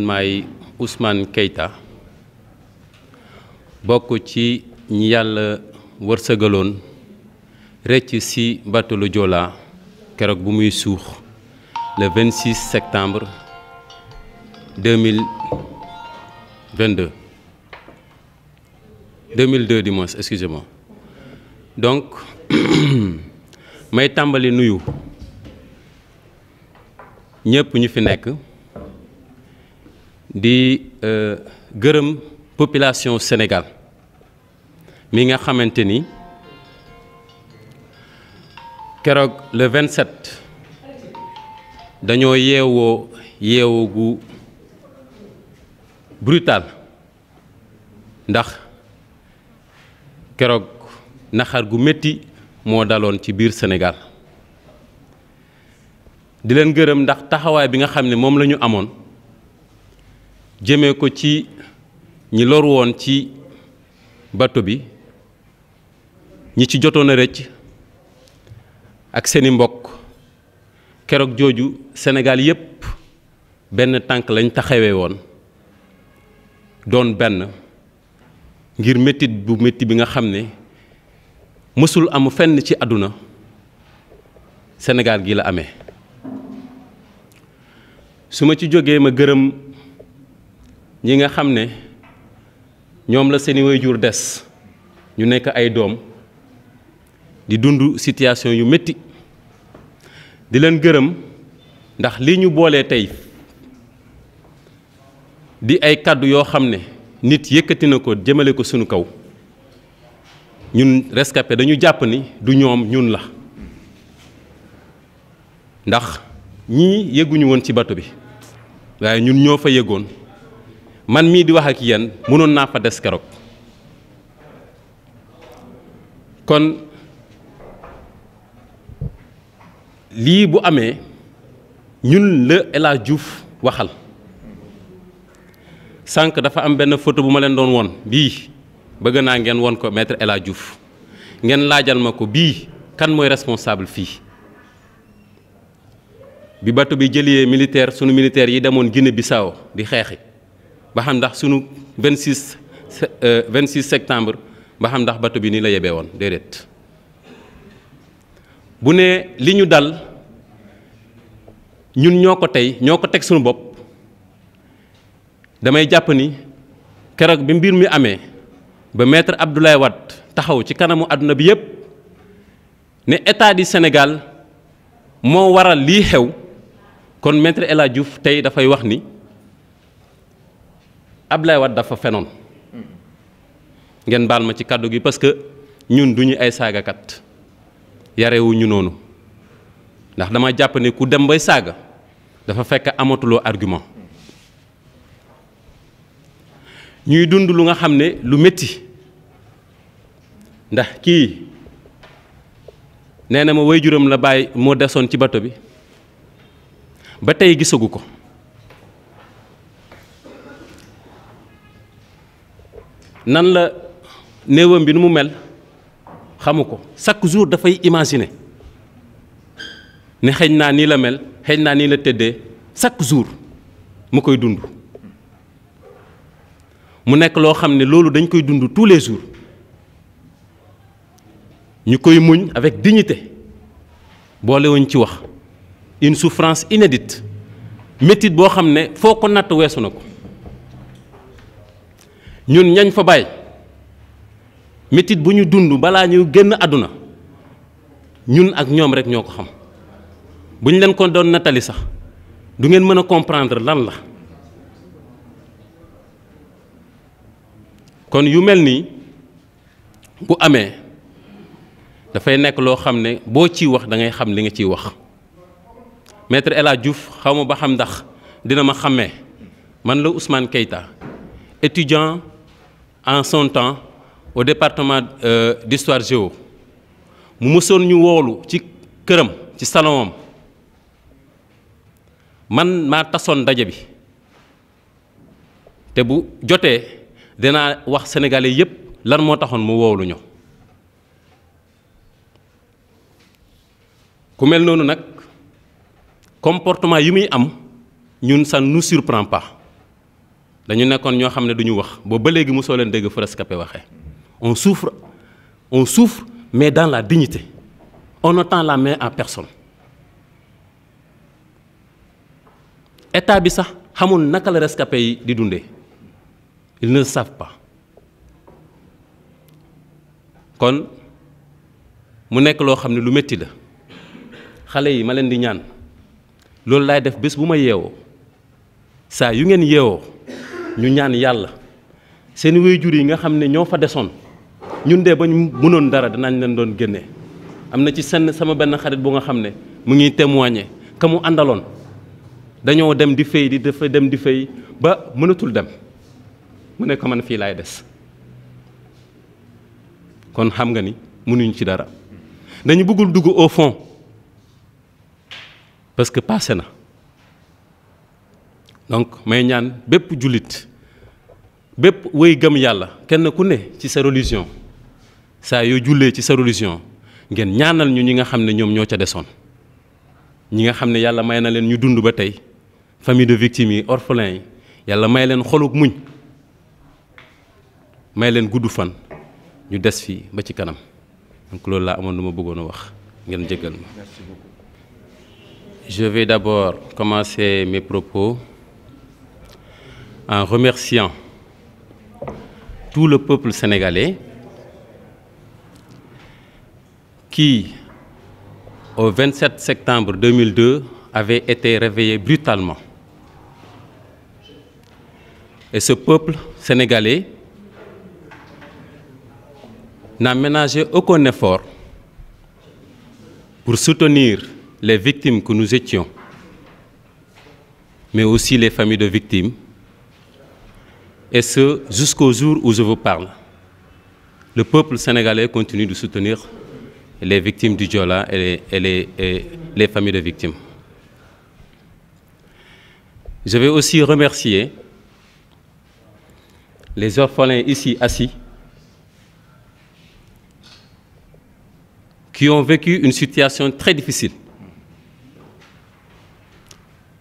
maay Ousmane Keita bokk ci ñi yàlla wërsëgaloon rëcc ci bateau le Joola keroog bu muy suux le 26 septembre 2022 du moins, excusez-moi. Donc may tàmbali nuyu ñëpp ñu fi nekk di gërëm population Sénégal mi nga xamante ni keroog le 27 dañoo yeewoo gu brutal ndax keroog naxar gu métti moo daloon ci biir Sénégal di leen gërëm ndax taxawaay bi nga xam ne moom la ñu amoon jëmee ko ci ñi loru woon ci bateau bi ñi ci jotoon a rëcc ak seeni mbokk keroog jooju Sénégal yépp benn tànk lañ taxawee woon doon benn ngir métit bu métti bi nga xam ne mësul am fenn ci àdduna Sénégal gi la amee su ma ci jógee ma gërëm ñi nga xam ne ñoom la seeni waajur des ñu nekk ay doom di dund situation yu métti di leen gërëm ndax lii ñu boolee tey di ay kàddu yoo xam ne nit yëkkati na ko jëmale ko sunu kaw ñun rescapé dañu jàpp ni du ñoom ñun la ndax ñii yëguñu woon ci bateau bi waaye ñun ñoo fa yëgoon man mii di wax ak yéen mënoon naa fa des keroog kon lii bu amee ñun la El Hadj Diouf waxal sànq dafa am benn photo bu ma leen doon won bii bëgg naa ngeen won ko maître El Hadj Diouf ngeen laajal ma ko bii kan mooy responsable fii bi bateau bi jëlee militaire sunu militaire yi demoon Guinée Bissau di xeexi ba xam ndax sunu 26 septembre ba xam ndax bateau bi nii la yebee woon déedéet bu ne li ñu dal ñun ñoo ko teg sunu bopp damay jàpp ni keroog bi mbir mi amee ba maître Abdoulaye Wade taxaw ci kanamu àdduna bi yépp ne état du Sénégal moo waral lii xew kon maître El Hadj Diouf tey dafay wax ni Abdoulaye Wade dafa fenoon ngeen baal ma ci kàddu gi parce que ñun duñu ay saagakat yarewuñu noonu ndax dama jàpp ne ku dem bay saaga dafa fekk amatuloo argument ñuy dund lu nga xam ne lu métti ndax kii nee na ma waajuram la bàyyi moo desoon ci bato bi ba tey gisagu ko nan la néewam bi nu mu mel xamu ko chaque jour dafay imaginer ne xëy naa nii la mel xëy naa nii la tëddee chaque jour mu koy dund mu nekk loo xam ne loolu dañ koy dund tous les jours ñu koy muñ avec dignité boolewuñ ci wax une souffrance inédite métit boo xam ne foo ko natt weesu na ko ñun ñañ fa bàyyi métit bu ñu dund balaa ñu génn àdduna ñun ak ñoom rek ñoo ko xam bu ñu leen ko doon nattali sax du ngeen mën a comprendre lan la kon yu mel nii bu amee dafay nekk loo xam ne boo ciy wax da ngay xam li nga ciy wax maître El Hadj Diouf xaw ma ba xam ndax dina ma xàmmee man la Ousmane Keita étudiant en son temps au département d'histoire géo mu mësoon ñu woolu ci këram ci salon man maa tasoon ndaje bi te bu jotee dinaa wax sénégalais yépp lan moo taxoon mu woolu ñu ku mel noonu nag comportement yi muy am ñun ça ne nous surprend pas dañu nekkoon ñoo xam ne duñu wax boobu ba léegi mosoo leen dégg fu rescapé waxee. On souffre mais dans la dignité. On ne tend la main à personne. État bi sax xamul naka la rescapé yi di dundee. Ils ne le savent pas. kon mu nekk loo xam ne lu métti la xale yi ma leen di ñaan loolu laay def bés bu ma yeewoo saa yu ngeen yeewoo ñu ñaan yàlla seen waajur yi nga xam ne ñoo fa desoon ñun de ba ñu mënoon dara dinañ leen doon génne. am na ci sama benn xarit bu nga xam ne mu ngi témoigner que mu àndaloon dañoo dem di fay dafa dem di fay ba mënatul dem mu ne ko man fii laay des. kon xam nga ni mënuñ ci dara dañu bëggul dugg au fond parce que passé na donc may ñaan bépp jullit bépp wéy gëm yàlla kenn ku ne ci sa religion saa yoo jullee ci sa religion ngeen ñaanal ñu ñi nga xam ne ñoom ñoo ca desoon ñi nga xam ne yàlla may na leen ñu dund ba tey famille de victimes yi orphelins yi yàlla may leen xoluk muñ may leen gudd fan ñu des fii ba ci kanam donc loolu laa amoon lu ma bëggoon a wax ngeen jéggal ma. Merci beaucoup. Je vais d'abord commencer mes propos en remerciant tout le peuple sénégalais qui, au 27 septembre 2002, avait été réveillé brutalement. Et ce peuple sénégalais n'a ménagé aucun effort pour soutenir les victimes que nous étions, mais aussi les familles de victimes, et ce jusqu'au jour où je vous parle. Le peuple sénégalais continue de soutenir les victimes du Joola et les familles de victimes. Je vais aussi remercier les orphelins ici assis qui ont vécu une situation très difficile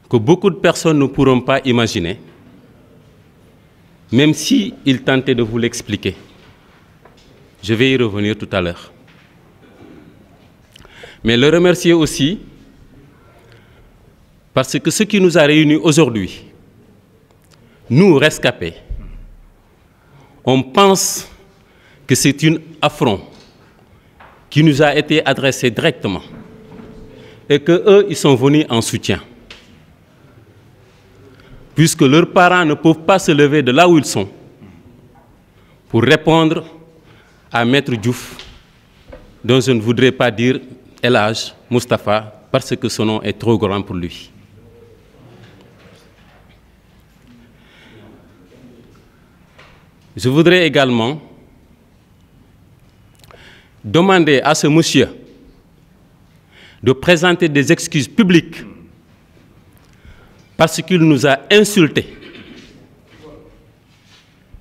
que beaucoup de personnes ne pourront pas imaginer, même si ils tentaient de vous l'expliquer. Je vais y revenir tout à l'heure. Mais le remercier aussi parce que ce qui nous a réunis aujourd'hui, nous rescapés, on pense que c'est un affront qui nous a été adressé directement et qu'eux, ils sont venus en soutien. Puisque leurs parents ne peuvent pas se lever de là où ils sont pour répondre à Maître Diouf, dont je ne voudrais pas dire El Hadj Moustapha, parce que ce nom est trop grand pour lui. Je voudrais également demander à ce monsieur de présenter des excuses publiques parce qu'il nous a insultés.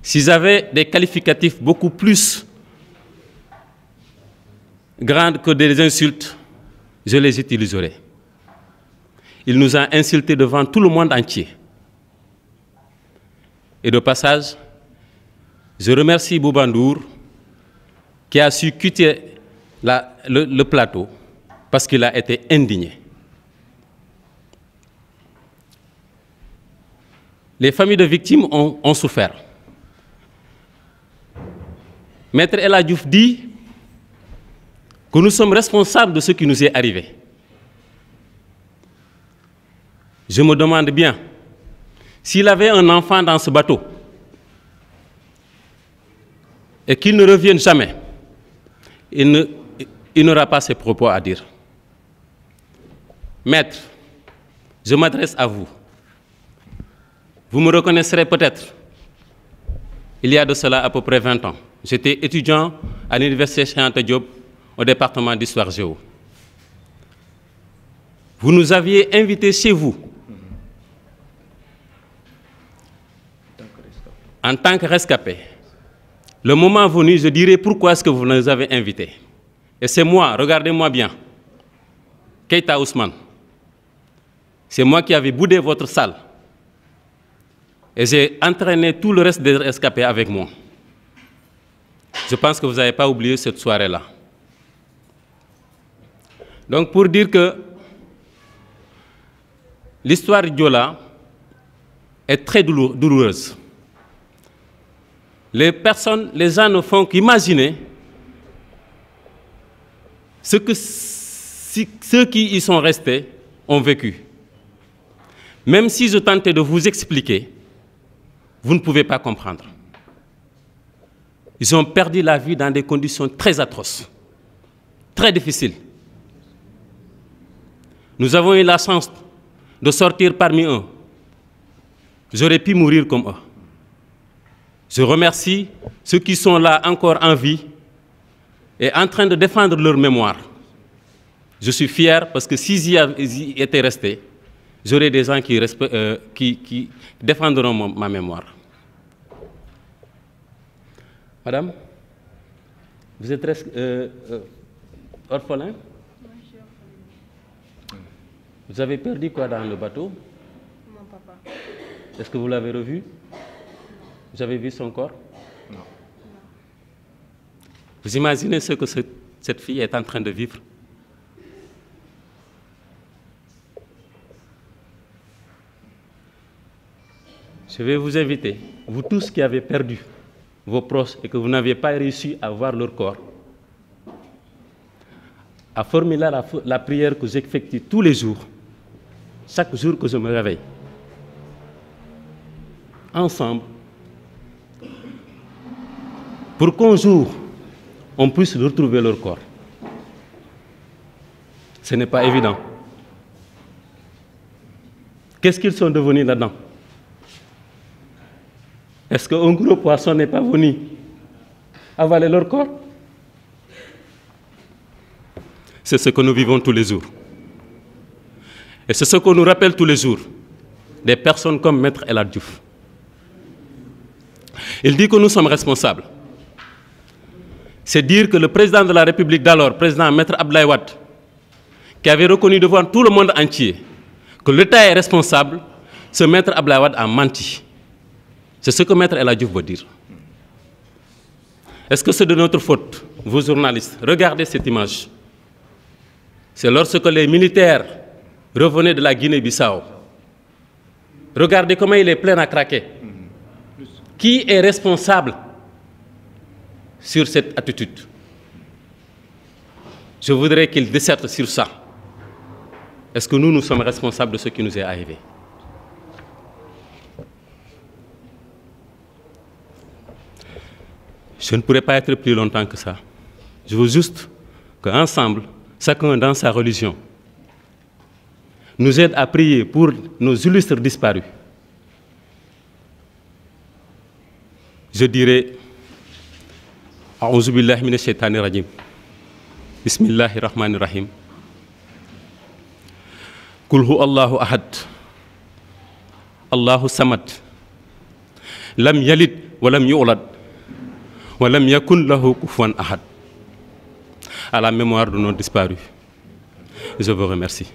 Si j'avais des qualificatifs beaucoup plus grands que des insultes, je les utiliserai. Il nous a insultés devant tout le monde entier. Et de passage, je remercie Bouba Ndour qui a su quitter le plateau parce qu'il a été indigné. Les familles de victimes ont souffert. Maître El Hadj Diouf dit que nous sommes responsables de ce qui nous est arrivé. Je me demande bien, s'il avait un enfant dans ce bateau et qu'il ne revienne jamais, il n'aura pas ses propos à dire. Maître, je m'adresse à vous. Vous me reconnaîtrez peut-être. Il y a de cela à peu près 20 ans. J'étais étudiant à l'université Cheikh Anta Diop au département d'histoire géo. Vous nous aviez invités chez vous en tant que rescapés. Le moment venu, je dirai pourquoi est-ce que vous nous avez invités. Et c'est moi, regardez-moi bien, Keïta Ousmane. C'est moi qui avais boudé votre salle. Et j'ai entraîné tout le reste des rescapés avec moi. Je pense que vous n'avez pas oublié cette soirée-là. Donc pour dire que l'histoire de Joola est très douloureuse. Les gens ne font qu'imaginer ce que ceux qui y sont restés ont vécu. Même si je tentais de vous expliquer, vous ne pouvez pas comprendre. Ils ont perdu la vie dans des conditions très atroces, très difficiles. Nous avons eu la chance de sortir parmi eux. J'aurais pu mourir comme eux. Je remercie ceux qui sont là encore en vie et en train de défendre leur mémoire. Je suis fier parce que s'ils y étaient restés, j'aurais des gens qui défendront ma mémoire. Madame, vous êtes orphelin? Vous avez perdu quoi dans le bateau? Mon papa. Est-ce que vous l'avez revu? Vous avez vu son corps? Non. Vous imaginez ce que cette fille est en train de vivre? Je vais vous inviter, vous tous qui avez perdu vos proches et que vous n'avez pas réussi à voir leur corps, à formuler la prière que j'effectue tous les jours, chaque jour que je me réveille. Ensemble, pour qu'un jour, on puisse retrouver leur corps. Ce n'est pas évident. Qu'est-ce qu'ils sont devenus là-dedans? Est-ce qu'un gros poisson n'est pas venu avaler leur corps? C'est ce que nous vivons tous les jours. Et c'est ce qu'on nous rappelle tous les jours, des personnes comme Maître El Hadji Diouf. Il dit que nous sommes responsables. C'est dire que le président de la République d'alors, président Maître Abdoulaye Wade, qui avait reconnu devant tout le monde entier que l'État est responsable, ce Maître Abdoulaye Wade a menti. C'est ce que Maître El Hadji Diouf veut dire. Est-ce que c'est de notre faute, vous journalistes? Regardez cette image. C'est lorsque les militaires revenaient de la Guinée-Bissau. Regardez comment il est plein à craquer. Qui est responsable sur cette attitude? Je voudrais qu'il disserte sur ça. Est-ce que nous sommes responsables de ce qui nous est arrivé? Je ne pourrais pas être plus longtemps que ça. Je veux juste qu'ensemble, chacun dans sa religion, nous aide à prier pour nos illustres disparus. Je dirais, A'ouzou billahi minash shaitani rajim. Bismillahir rahmanir rahim. Kul hu Allahu ahad. Allahu samad. Lam yalid wa lam yulad. Wa lam yakun lahu kufuwan ahad. À la mémoire de nos disparus. Je vous remercie.